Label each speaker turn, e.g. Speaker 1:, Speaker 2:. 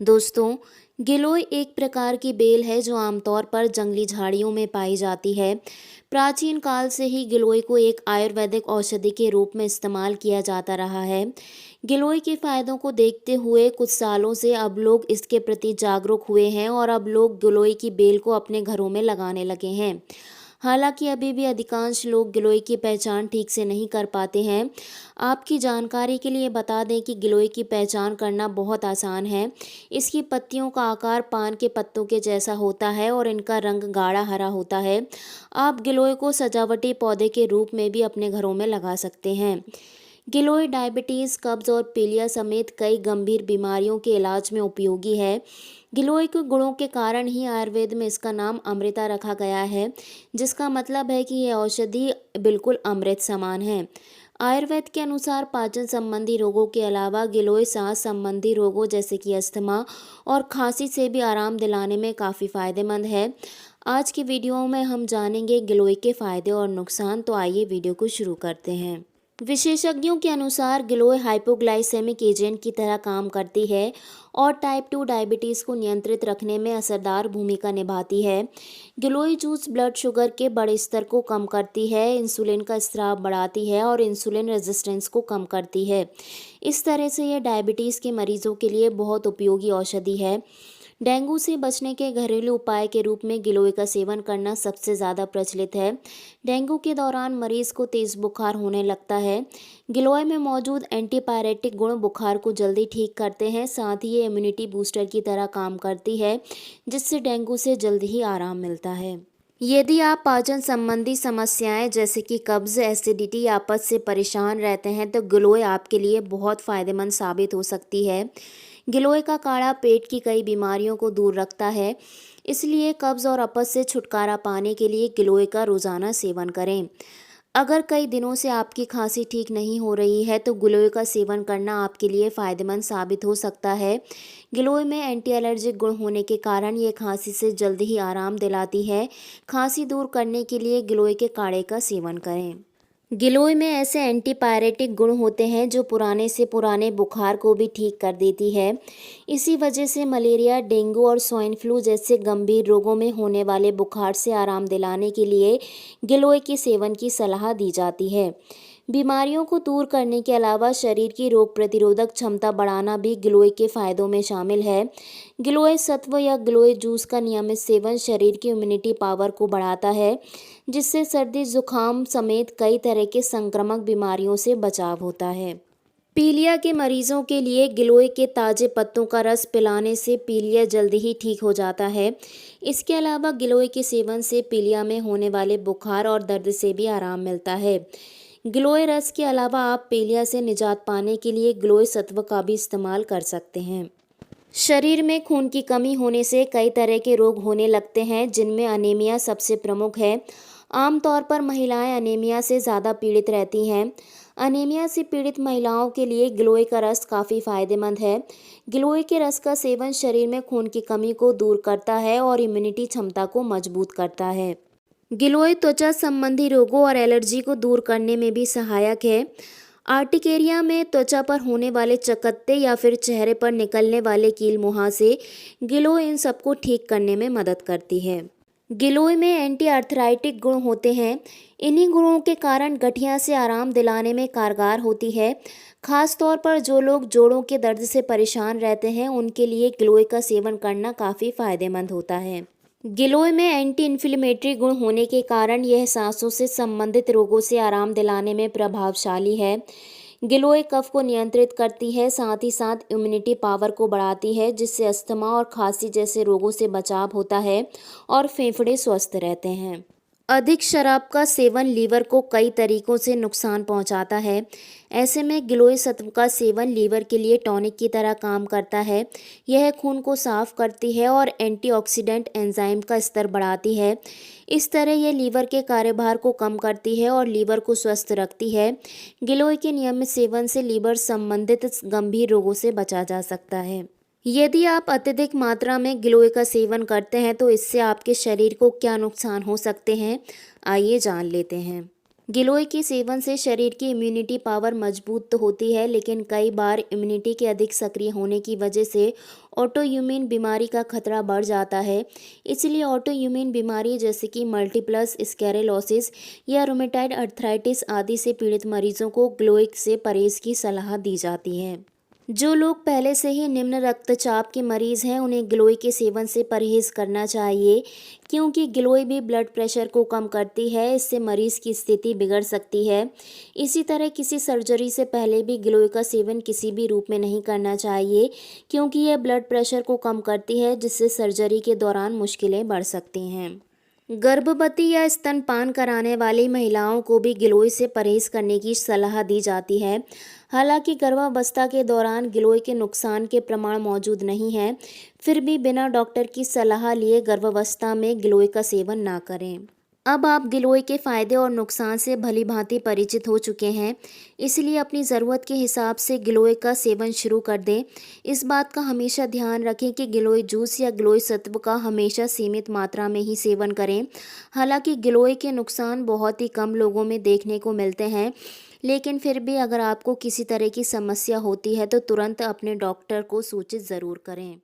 Speaker 1: दोस्तों, गिलोय एक प्रकार की बेल है जो आमतौर पर जंगली झाड़ियों में पाई जाती है। प्राचीन काल से ही गिलोय को एक आयुर्वेदिक औषधि के रूप में इस्तेमाल किया जाता रहा है। गिलोय के फायदों को देखते हुए कुछ सालों से अब लोग इसके प्रति जागरूक हुए हैं और अब लोग गिलोय की बेल को अपने घरों में लगाने लगे हैं। हालांकि अभी भी अधिकांश लोग गिलोय की पहचान ठीक से नहीं कर पाते हैं। आपकी जानकारी के लिए बता दें कि गिलोय की पहचान करना बहुत आसान है। इसकी पत्तियों का आकार पान के पत्तों के जैसा होता है और इनका रंग गाढ़ा हरा होता है। आप गिलोय को सजावटी पौधे के रूप में भी अपने घरों में लगा सकते हैं। गिलोय डायबिटीज़, कब्ज और पीलिया समेत कई गंभीर बीमारियों के इलाज में उपयोगी है। गिलोय के गुणों के कारण ही आयुर्वेद में इसका नाम अमृता रखा गया है, जिसका मतलब है कि यह औषधि बिल्कुल अमृत समान है। आयुर्वेद के अनुसार पाचन संबंधी रोगों के अलावा गिलोय सांस संबंधी रोगों जैसे कि अस्थमा और खांसी से भी आराम दिलाने में काफ़ी फायदेमंद है। आज की वीडियो में हम जानेंगे गिलोय के फायदे और नुकसान, तो आइए वीडियो को शुरू करते हैं। विशेषज्ञों के अनुसार गिलोय हाइपोग्लाइसेमिक एजेंट की तरह काम करती है और टाइप 2 डायबिटीज़ को नियंत्रित रखने में असरदार भूमिका निभाती है। गिलोय जूस ब्लड शुगर के बड़े स्तर को कम करती है, इंसुलिन का स्राव बढ़ाती है और इंसुलिन रेजिस्टेंस को कम करती है। इस तरह से यह डायबिटीज़ के मरीजों के लिए बहुत उपयोगी औषधि है। डेंगू से बचने के घरेलू उपाय के रूप में गिलोय का सेवन करना सबसे ज़्यादा प्रचलित है। डेंगू के दौरान मरीज को तेज़ बुखार होने लगता है। गिलोय में मौजूद एंटीपायरेटिक गुण बुखार को जल्दी ठीक करते हैं, साथ ही ये इम्यूनिटी बूस्टर की तरह काम करती है, जिससे डेंगू से जल्द ही आराम मिलता है। यदि आप पाचन संबंधी समस्याएं जैसे कि कब्ज, एसिडिटी या अपच से परेशान रहते हैं तो गिलोय आपके लिए बहुत फायदेमंद साबित हो सकती है। गिलोय का काढ़ा पेट की कई बीमारियों को दूर रखता है, इसलिए कब्ज और अपच से छुटकारा पाने के लिए गिलोय का रोज़ाना सेवन करें। अगर कई दिनों से आपकी खांसी ठीक नहीं हो रही है तो गिलोय का सेवन करना आपके लिए फ़ायदेमंद साबित हो सकता है। गिलोय में एंटी एलर्जिक गुण होने के कारण ये खांसी से जल्द ही आराम दिलाती है। खांसी दूर करने के लिए गिलोय के काढ़े का सेवन करें। गिलोय में ऐसे एंटीपायरेटिक गुण होते हैं जो पुराने से पुराने बुखार को भी ठीक कर देती है। इसी वजह से मलेरिया, डेंगू और स्वाइन फ्लू जैसे गंभीर रोगों में होने वाले बुखार से आराम दिलाने के लिए गिलोय के सेवन की सलाह दी जाती है। बीमारियों को दूर करने के अलावा शरीर की रोग प्रतिरोधक क्षमता बढ़ाना भी गिलोय के फायदों में शामिल है। गिलोय सत्व या गिलोय जूस का नियमित सेवन शरीर की इम्यूनिटी पावर को बढ़ाता है, जिससे सर्दी, जुकाम समेत कई तरह के संक्रामक बीमारियों से बचाव होता है। पीलिया के मरीजों के लिए गिलोय के ताज़े पत्तों का रस पिलाने से पीलिया जल्दी ही ठीक हो जाता है। इसके अलावा गिलोय के सेवन से पीलिया में होने वाले बुखार और दर्द से भी आराम मिलता है। गिलोय रस के अलावा आप पीलिया से निजात पाने के लिए गिलोय सत्व का भी इस्तेमाल कर सकते हैं। शरीर में खून की कमी होने से कई तरह के रोग होने लगते हैं, जिनमें अनीमिया सबसे प्रमुख है। आमतौर पर महिलाएं अनीमिया से ज़्यादा पीड़ित रहती हैं। अनीमिया से पीड़ित महिलाओं के लिए गिलोय का रस काफ़ी फायदेमंद है। गिलोय के रस का सेवन शरीर में खून की कमी को दूर करता है और इम्यूनिटी क्षमता को मजबूत करता है। गिलोय त्वचा संबंधी रोगों और एलर्जी को दूर करने में भी सहायक है। आर्टिकेरिया में त्वचा पर होने वाले चकत्ते या फिर चेहरे पर निकलने वाले कील मुहासे, गिलोय इन सबको ठीक करने में मदद करती है। गिलोय में एंटी आर्थराइटिक गुण होते हैं। इन्हीं गुणों के कारण गठिया से आराम दिलाने में कारगर होती है। खास तौर पर जो लोग जोड़ों के दर्द से परेशान रहते हैं उनके लिए गिलोय का सेवन करना काफ़ी फायदेमंद होता है। गिलोय में एंटी इन्फ्लेमेटरी गुण होने के कारण यह सांसों से संबंधित रोगों से आराम दिलाने में प्रभावशाली है। गिलोय कफ को नियंत्रित करती है, साथ ही साथ इम्यूनिटी पावर को बढ़ाती है, जिससे अस्थमा और खांसी जैसे रोगों से बचाव होता है और फेफड़े स्वस्थ रहते हैं। अधिक शराब का सेवन लीवर को कई तरीकों से नुकसान पहुंचाता है। ऐसे में गिलोय सत्व का सेवन लीवर के लिए टॉनिक की तरह काम करता है। यह खून को साफ करती है और एंटीऑक्सीडेंट एंजाइम का स्तर बढ़ाती है। इस तरह यह लीवर के कार्यभार को कम करती है और लीवर को स्वस्थ रखती है। गिलोय के नियमित सेवन से लीवर संबंधित गंभीर रोगों से बचा जा सकता है। यदि आप अत्यधिक मात्रा में गिलोय का सेवन करते हैं तो इससे आपके शरीर को क्या नुकसान हो सकते हैं, आइए जान लेते हैं। गिलोय के सेवन से शरीर की इम्यूनिटी पावर मजबूत तो होती है, लेकिन कई बार इम्यूनिटी के अधिक सक्रिय होने की वजह से ऑटोइम्यून बीमारी का खतरा बढ़ जाता है। इसलिए ऑटोइम्यून बीमारी जैसे कि मल्टीपल स्क्लेरोसिस या रूमेटॉइड अर्थराइटिस आदि से पीड़ित मरीजों को गिलोय से परहेज की सलाह दी जाती है। जो लोग पहले से ही निम्न रक्तचाप के मरीज हैं, उन्हें गिलोय के सेवन से परहेज करना चाहिए, क्योंकि गिलोय भी ब्लड प्रेशर को कम करती है। इससे मरीज की स्थिति बिगड़ सकती है। इसी तरह किसी सर्जरी से पहले भी गिलोय का सेवन किसी भी रूप में नहीं करना चाहिए, क्योंकि यह ब्लड प्रेशर को कम करती है, जिससे सर्जरी के दौरान मुश्किलें बढ़ सकती हैं। गर्भवती या स्तनपान कराने वाली महिलाओं को भी गिलोय से परहेज करने की सलाह दी जाती है। हालांकि गर्भावस्था के दौरान गिलोय के नुकसान के प्रमाण मौजूद नहीं हैं, फिर भी बिना डॉक्टर की सलाह लिए गर्भावस्था में गिलोय का सेवन ना करें। अब आप गिलोय के फायदे और नुकसान से भलीभांति परिचित हो चुके हैं, इसलिए अपनी ज़रूरत के हिसाब से गिलोय का सेवन शुरू कर दें। इस बात का हमेशा ध्यान रखें कि गिलोय जूस या गिलोय सत्व का हमेशा सीमित मात्रा में ही सेवन करें। हालांकि गिलोय के नुकसान बहुत ही कम लोगों में देखने को मिलते हैं, लेकिन फिर भी अगर आपको किसी तरह की समस्या होती है तो तुरंत अपने डॉक्टर को सूचित ज़रूर करें।